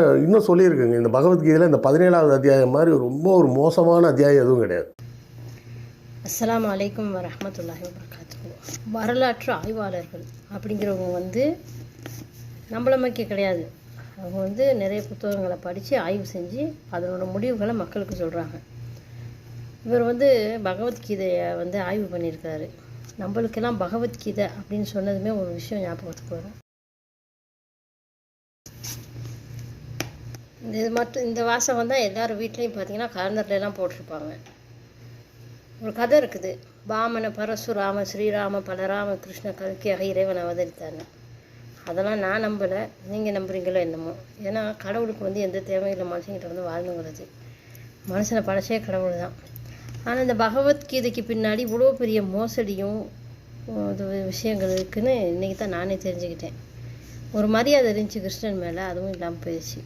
இன்னும் சொல்லியிருக்குங்க, இந்த பகவத்கீதையில் இந்த 17வது அத்தியாயம் மாதிரி ரொம்ப ஒரு மோசமான அத்தியாயம் எதுவும் கிடையாது. அஸ்ஸலாமு அலைக்கும் வரஹ்மத்துல்லாஹி வபரகாத்துஹு. வரலாற்று ஆய்வாளர்கள் அப்படிங்கிறவங்க நம்மள மாதிரி கிடையாது. அவங்க நிறைய புத்தகங்களை படித்து ஆய்வு செஞ்சு அதனோட முடிவுகளை மக்களுக்கு சொல்கிறாங்க. இவர் பகவத்கீதையை ஆய்வு பண்ணியிருக்காரு. நம்மளுக்கெல்லாம் பகவத்கீதை அப்படின்னு சொன்னதுமே ஒரு விஷயம் ஞாபகத்துக்கு வரும். இந்த வாசகம் தான் எல்லாரும் வீட்லேயும் பார்த்தீங்கன்னா கலண்டர்லாம் போட்டிருப்பாங்க. ஒரு கதை இருக்குது. வாமன பரசுராம ஸ்ரீராம பலராம கிருஷ்ண கல்கியாக இறைவன் அவதரித்தாங்க. அதெல்லாம் நான் நம்பலை, நீங்கள் நம்புறீங்களோ என்னமோ. ஏன்னா கடவுளுக்கு எந்த தேவையில்லை மனுஷங்கிட்ட வாழ்ந்துங்கிறது. மனுஷனை படைச்சே கடவுள் தான். ஆனால் இந்த பகவத்கீதைக்கு பின்னாடி இவ்வளோ பெரிய மோசடியும் விஷயங்கள் இருக்குதுன்னு இன்றைக்கி தான் நானே தெரிஞ்சுக்கிட்டேன். ஒரு மரியாதை இருந்துச்சு கிருஷ்ணன் மேலே, அதுவும் இல்லாமல் போயிடுச்சு.